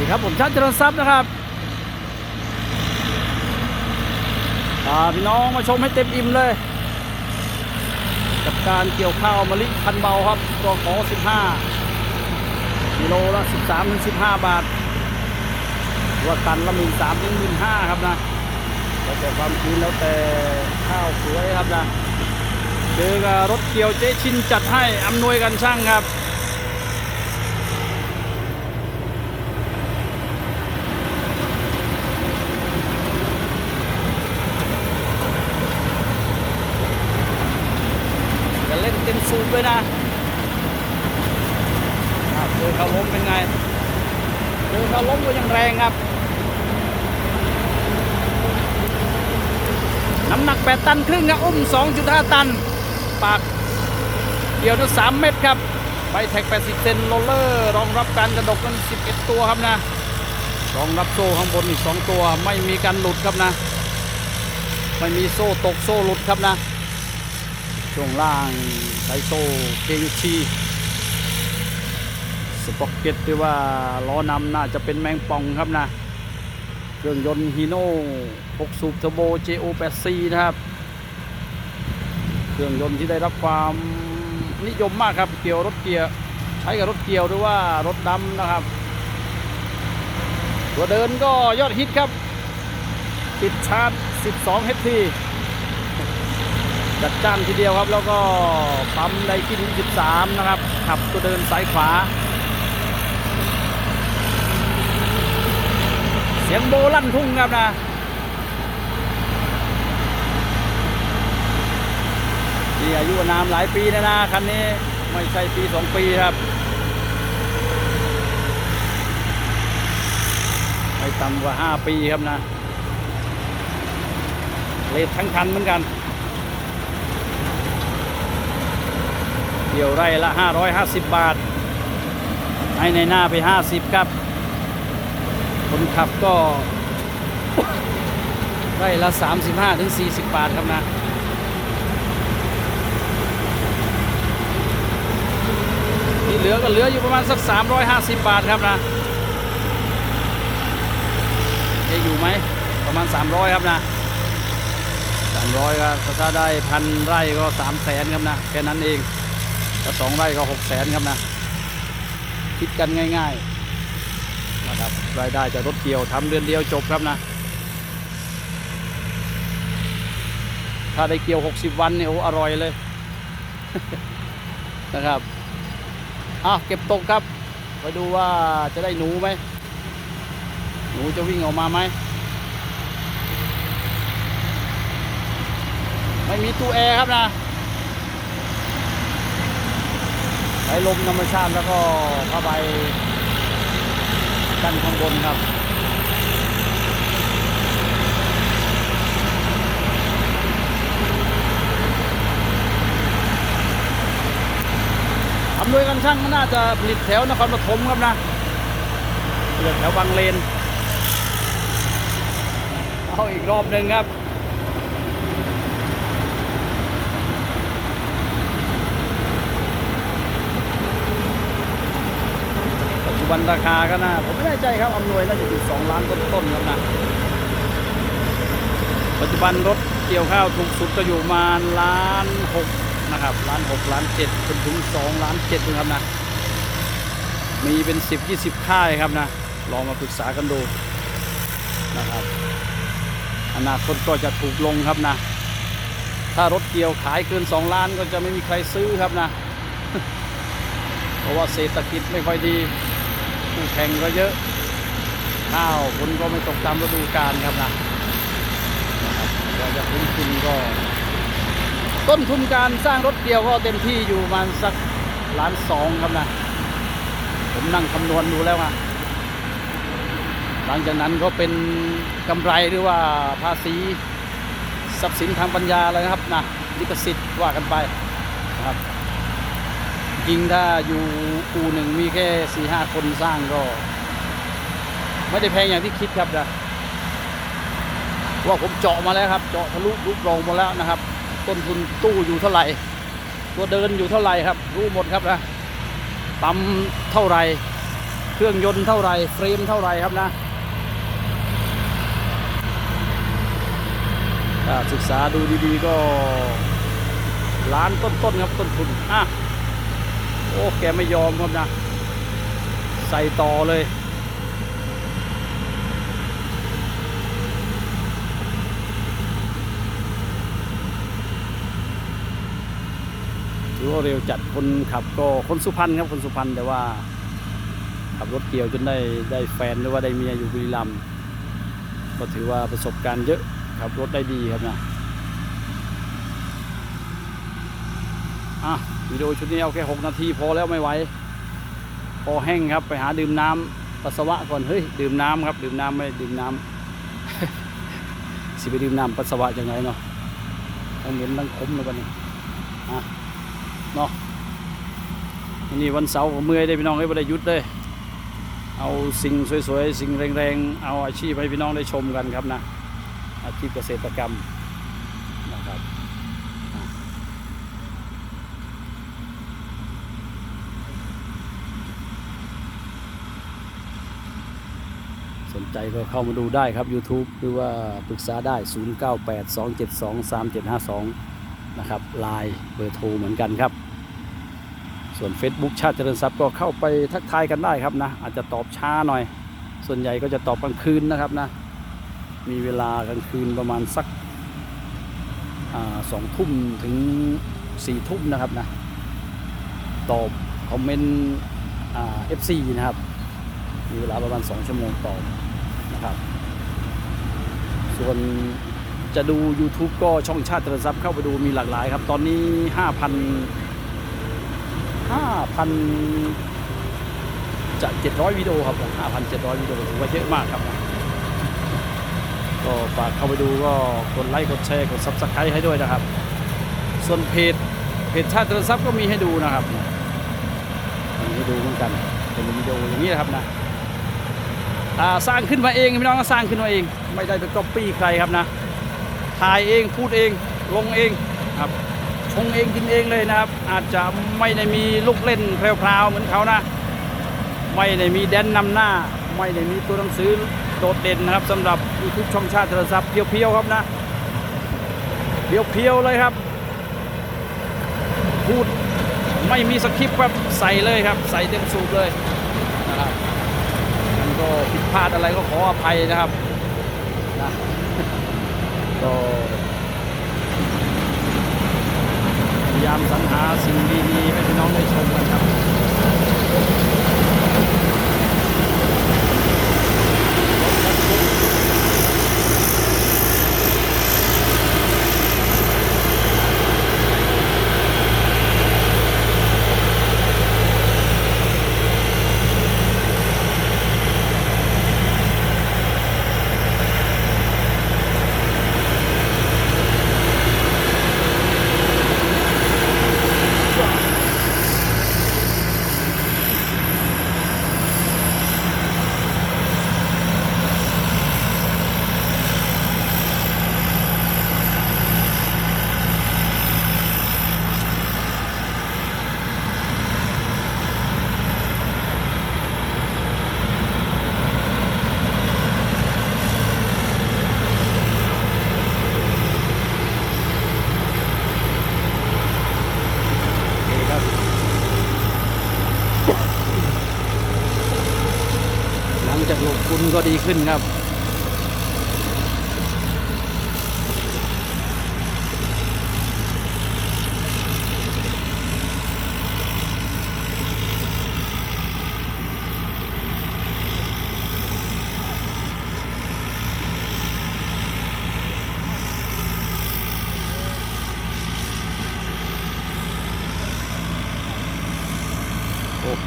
ดีครับผมชาติเจริญทรัพย์นะครับพี่น้องมาชมให้เต็มอิ่มเลยกับการเกี่ยวข้าวมะลิพันเบาครับตัวขอ15กิโลละ13-15 บาทว่าตันละ13,000-15,000ครับนะแล้วแต่ความชื้นแล้วแต่ข้าวสวยครับนะเจอกับรถเกี่ยวเจ๊ชินจัดให้อำนวยกันช่างครับเล่นเต็มสูบเลยนะเจอเขาล้มเป็นไงเจอเขาล้มก็ยังแรงครับน้ำหนัก8 ตันครึ่งนะอุ้ม 2.5 ตันปากเกี่ยวด้วย3 เม็ดครับใบแท็ก80 เซนโรลเลอร์รองรับการกระดกนั้น11 ตัวครับนะรองรับโซ่ข้างบนอีก2 ตัวไม่มีการหลุดครับนะไม่มีโซ่ตกโซ่หลุดครับนะช่วงล่างไซโซ่เคยูชีสป็อกเก็ตหรือว่าล้อนำน่าจะเป็นแมงป่องครับนะเครื่องยนต์ฮีโน่6 สูบเทอร์โบ JO8C นะครับเครื่องยนต์ที่ได้รับความนิยมมากครับเกี่ยวรถเกียร์ใช้กับรถเกี่ยวหรือว่ารถดำนะครับตัวเดินก็ยอดฮิตครับติดชาร์จ12 HPจัดจ้านทีเดียวครับแล้วก็ปั๊มไดกิน13นะครับขับตัวเดินสายขวาเสียงโบลั่นทุ่งครับนะนี่อายุนามหลายปีนะคันนี้ไม่ใช่ปี2 ปีครับไม่ต่ำกว่า5 ปีครับนะเลททั้งคันเหมือนกันเกี่ยวไร่ละ550 บาทให้ในหน้าไป50ครับคนขับก็ไร่ละ35-40 บาทครับนะที่เหลือก็เหลืออยู่ประมาณสัก350 บาทครับนะจะอยู่ไหมประมาณ300ครับนะ300ก็ถ้าได้1,000 ไร่ก็300,000ครับนะแค่นั้นเองถ้า2 ไร่ก็600,000ครับนะคิดกันง่ายๆนะครับรายได้จากรถเกี่ยวทำเดือนเดียวจบครับนะถ้าได้เกี่ยว60 วันเนี่ยโอ้อร่อยเลย นะครับเก็บตกครับไปดูว่าจะได้หนูไหมหนูจะวิ่งออกมาไหมไม่มีตู้แอร์ครับนะใช้ลมธรรมชาติแล้วก็ผ้าใบกันข้างบนครับอำนวยการช่างน่าจะผลิตแถวนครปฐมครับนะผลิตแถวบางเลนเอาอีกรอบหนึ่งครับปัจจุบันราคาก็น่าผมไม่แน่ใจครับอำนวยน่าจะอยู่2 ล้านต้นๆครับนะปัจจุบันรถเกี่ยวข้าวถูกสุดก็อยู่มา1.6 ล้านนะครับ1.6 ล้านจนถึง2.7 ล้านครับนะมีเป็น10-20 ค่ายครับนะลองมาปรึกษากันดูนะครับอนาคตก็จะถูกลงครับนะถ้ารถเกี่ยวขายเกิน2 ล้านก็จะไม่มีใครซื้อครับนะ เพราะว่าเศรษฐกิจไม่ค่อยดีคู่แข่งก็เยอะข้าวคนก็ไม่ตกตามฤดูกาลครับนะเราจะคุ้นทุนก็ต้นทุนการสร้างรถเกี่ยวก็เต็มที่อยู่ประมาณสัก1.2 ล้านครับนะผมนั่งคำนวณดูแล้วนะหลังจากนั้นก็เป็นกำไรหรือว่าภาษีทรัพย์สินทางปัญญาอะไรนะครับนะลิขสิทธิ์ว่ากันไปนะครับจริงถ้าอยู่อู่หนึ่งมีแค่ 4-5 คนสร้างก็ไม่ได้แพงอย่างที่คิดครับนะว่าผมเจาะมาแล้วครับเจาะทะลุลูกโปร่งหมดแล้วนะครับต้นทุนตู้อยู่เท่าไหร่ตัวเดินอยู่เท่าไหร่ครับรู้หมดครับนะปั๊มเท่าไหร่เค รื่องยนต์เท่าไหร่เฟรมเท่าไหร่ครับนะถ้าศึกษาดูดีๆก็ล้านต้นๆครับต้นทุนโอ้แกไม่ยอมครับนะใส่ต่อเลยถือว่าเร็วจัดคนขับก็คนสุพรรณครับคนสุพรรณแต่ว่าขับรถเกี่ยวจนได้แฟนหรือว่าได้เมียอยู่บุรีรัมย์ก็ถือว่าประสบการณ์เยอะขับรถได้ดีครับนะวิดีโอชุดนี้เอาแค่6 นาทีพอแล้วไม่ไหวพอแห้งครับไปหาดื่มน้ำปัสสาวะก่อนเฮ้ยดื่มน้ำครับดื่มน้ำไม่ดื่มน้ำ สิไปดื่มน้ำปัสสาวะยังไงเนาะทั้งเหม็นทั้งขมเลยวันนี้เนาะวันนี้วันเสาร์ผมเมื่อยได้พี่น้องให้บ่ได้หยุดเลยเอาสิ่งสวยๆสิ่งแรงๆเอาอาชีพให้พี่น้องได้ชมกันครับนะอาชีพเกษตรกรรมนะครับสนใจก็เข้ามาดูได้ครับ YouTube หรือว่าปรึกษาได้0982723752นะครับไลน์เบอร์โทรเหมือนกันครับส่วน Facebook ชาติเจริญทรัพย์ก็เข้าไปทักทายกันได้ครับนะอาจจะตอบช้าหน่อยส่วนใหญ่ก็จะตอบกลางคืนนะครับนะมีเวลากลางคืนประมาณสัก2 ทุ่มถึง4 ทุ่มนะครับนะตอบคอมเมนต์FC นะครับมีเวลาประมาณ2 ชั่วโมงตอบนะครับส่วนจะดู YouTube ก็ช่องชาติเจริญทรัพย์เข้าไปดูมีหลากหลายครับตอนนี้ 5,000 จะ700วิดีโอครับ 5,700 วิดีโอถือว่าเยอะมากครับก็ฝากเข้าไปดูก็กดไลค์กดแชร์กด Subscribe ให้ด้วยนะครับส่วนเพจชาติเจริญทรัพย์ก็มีให้ดูนะครับมีให้ดูเหมือนกันเป็นวิดีโออย่างนี้นะครับนะสร้างขึ้นมาเองพี่น้องก็สร้างขึ้นมาเองไม่ได้ไปก๊อปปี้ใครครับนะถ่ายเองพูดเองลงเองครับชงเองกินเองเลยนะครับอาจจะไม่ได้มีลูกเล่นแพรวๆเหมือนเขานะไม่ได้มีแดนนำหน้าไม่ได้มีตัวหนังสือโดดเด่นนะครับสำหรับ YouTube ช่องชาติเจริญทรัพย์เพียวๆครับนะเพียวๆเลยครับพูดไม่มีสคริปต์ครับใส่เลยครับใส่เต็มสูบเลยนะครับมันก็ผิดพลาดอะไรก็ขออภัยนะครับนะก็พยายามสรรหาสิ่งดีๆให้พี่น้องได้ชมกันครับจากโลกคุณก็ดีขึ้นครับ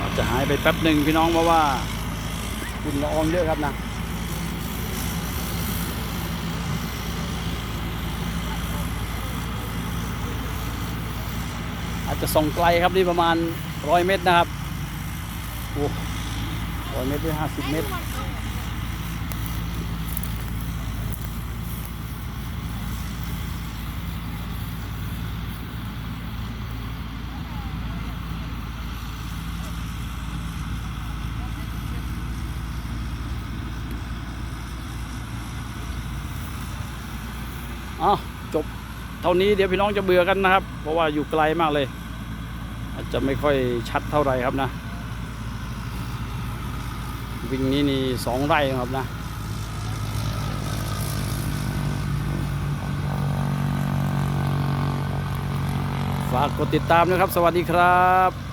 อาจจะหายไปแป๊บหนึ่งพี่น้องเพราะว่าฝุ่นละอองเยอะครับนะอาจจะส่องไกลครับนี่ประมาณ100 เมตรนะครับโอ้100 เมตรหรือ50 เมตร เอาจบเท่านี้เดี๋ยวพี่น้องจะเบื่อกันนะครับ เพราะว่าอยู่ไกลมากเลย อาจจะไม่ค่อยชัดเท่าไหร่ครับนะวิ่งนี้นี่2 ไร่ครับนะฝากกดติดตามนะครับสวัสดีครับ